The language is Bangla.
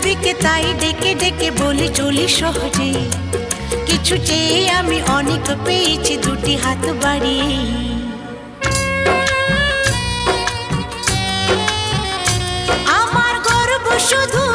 পৃথিবীকে তাই ডেকে ডেকে বলি চলি সহজে, কিছু চেয়ে আমি অনেক পেয়েছি দুটি হাত বাড়িয়ে। আমার গর্ব শুধু